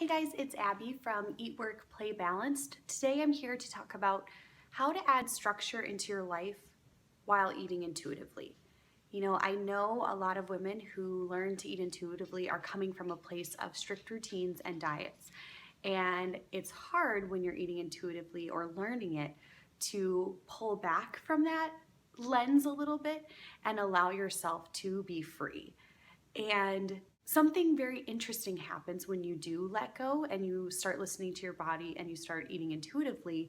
Hey guys, it's Abby from Eat, Work, Play, Balanced. Today I'm here to talk about how to add structure into your life while eating intuitively. I know a lot of women who learn to eat intuitively are coming from a place of strict routines and diets. And it's hard when you're eating intuitively or learning it to pull back from that lens a little bit and allow yourself to be free. And something very interesting happens when you do let go and you start listening to your body and you start eating intuitively,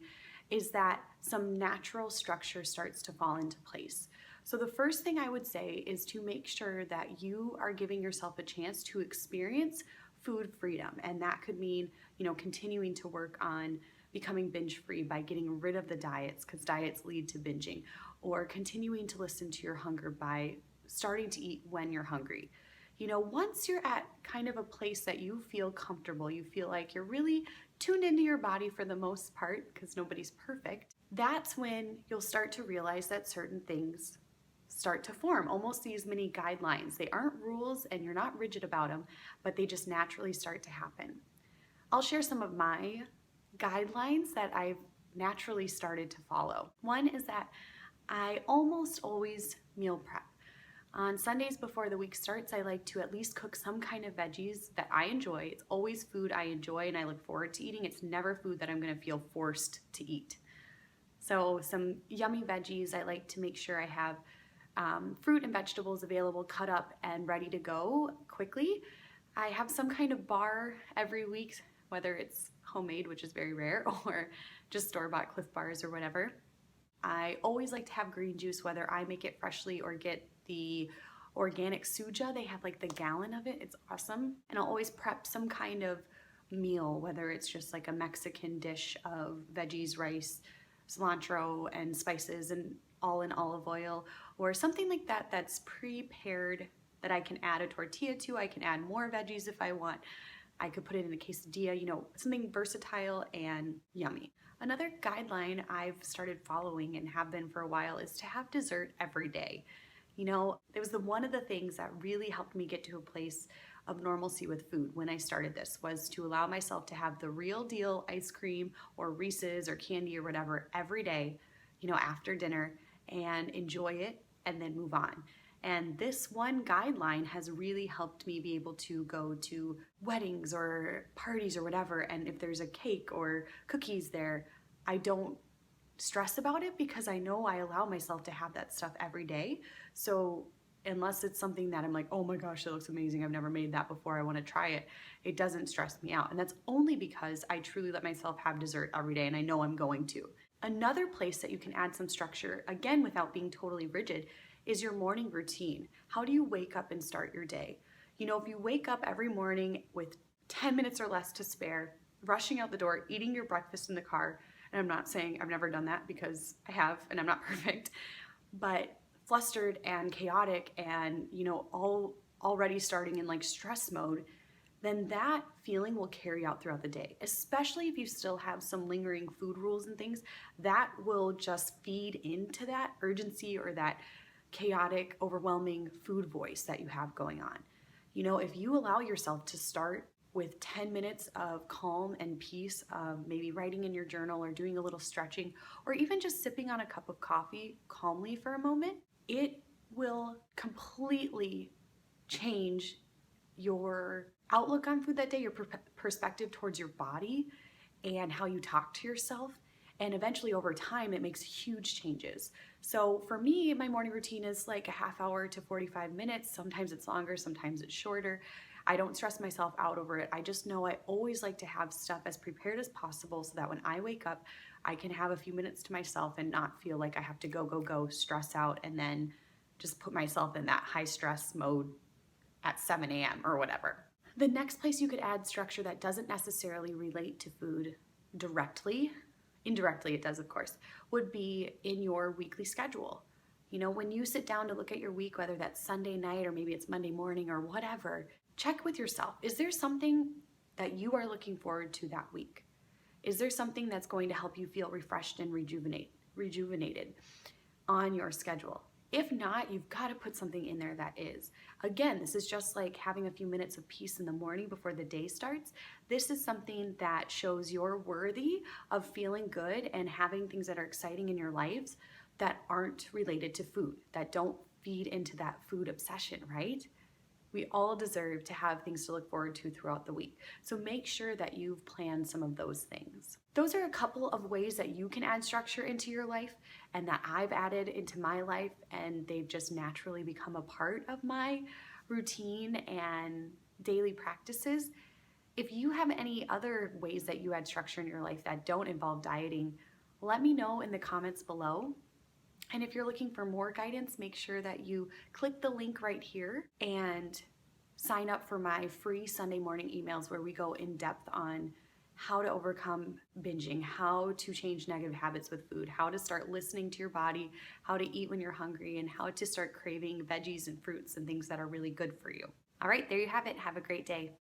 is that some natural structure starts to fall into place. So the first thing I would say is to make sure that you are giving yourself a chance to experience food freedom. And that could mean, continuing to work on becoming binge free by getting rid of the diets, because diets lead to binging, or continuing to listen to your hunger by starting to eat when you're hungry. Once you're at kind of a place that you feel comfortable, you feel like you're really tuned into your body for the most part, because nobody's perfect, that's when you'll start to realize that certain things start to form, almost these mini guidelines. They aren't rules and you're not rigid about them, but they just naturally start to happen. I'll share some of my guidelines that I've naturally started to follow. One is that I almost always meal prep. On Sundays before the week starts, I like to at least cook some kind of veggies that I enjoy. It's always food I enjoy and I look forward to eating. It's never food that I'm gonna feel forced to eat. So some yummy veggies. I like to make sure I have fruit and vegetables available, cut up and ready to go quickly. I have some kind of bar every week, whether it's homemade, which is very rare, or just store-bought Cliff Bars or whatever. I always like to have green juice, whether I make it freshly or get the organic suja. They have like the gallon of it. It's awesome. And I'll always prep some kind of meal, whether it's just like a Mexican dish of veggies, rice, cilantro, and spices, and all in olive oil, or something like that that's prepared that I can add a tortilla to. I can add more veggies if I want. I could put it in a quesadilla, something versatile and yummy. Another guideline I've started following and have been for a while is to have dessert every day. It was one of the things that really helped me get to a place of normalcy with food when I started this, was to allow myself to have the real deal ice cream or Reese's or candy or whatever every day, after dinner, and enjoy it and then move on. And this one guideline has really helped me be able to go to weddings or parties or whatever, and if there's a cake or cookies there, I don't stress about it because I know I allow myself to have that stuff every day. So unless it's something that I'm like, oh my gosh, that looks amazing, I've never made that before, I want to try it, it doesn't stress me out. And that's only because I truly let myself have dessert every day and I know I'm going to. Another place that you can add some structure, again without being totally rigid, is your morning routine. How do you wake up and start your day? If you wake up every morning with 10 minutes or less to spare, rushing out the door, eating your breakfast in the car, and I'm not saying I've never done that because I have and I'm not perfect, but flustered and chaotic and, already starting in like stress mode, then that feeling will carry out throughout the day, especially if you still have some lingering food rules and things. That will just feed into that urgency or that chaotic, overwhelming food voice that you have going on. If you allow yourself to start with 10 minutes of calm and peace, maybe writing in your journal or doing a little stretching, or even just sipping on a cup of coffee calmly for a moment, it will completely change your outlook on food that day, your perspective towards your body and how you talk to yourself. And eventually over time, it makes huge changes. So for me, my morning routine is like a half hour to 45 minutes. Sometimes it's longer, sometimes it's shorter. I don't stress myself out over it. I just know I always like to have stuff as prepared as possible so that when I wake up, I can have a few minutes to myself and not feel like I have to go, stress out, and then just put myself in that high stress mode at 7 a.m. or whatever. The next place you could add structure that doesn't necessarily relate to food directly, indirectly it does of course, would be in your weekly schedule. When you sit down to look at your week, whether that's Sunday night or maybe it's Monday morning or whatever, check with yourself. Is there something that you are looking forward to that week? Is there something that's going to help you feel refreshed and rejuvenated on your schedule? If not, you've got to put something in there that is. Again, this is just like having a few minutes of peace in the morning before the day starts. This is something that shows you're worthy of feeling good and having things that are exciting in your lives that aren't related to food, that don't feed into that food obsession, right? We all deserve to have things to look forward to throughout the week. So make sure that you've planned some of those things. Those are a couple of ways that you can add structure into your life and that I've added into my life, and they've just naturally become a part of my routine and daily practices. If you have any other ways that you add structure in your life that don't involve dieting, let me know in the comments below. And if you're looking for more guidance, make sure that you click the link right here and sign up for my free Sunday morning emails where we go in depth on how to overcome binging, how to change negative habits with food, how to start listening to your body, how to eat when you're hungry, and how to start craving veggies and fruits and things that are really good for you. All right, there you have it. Have a great day.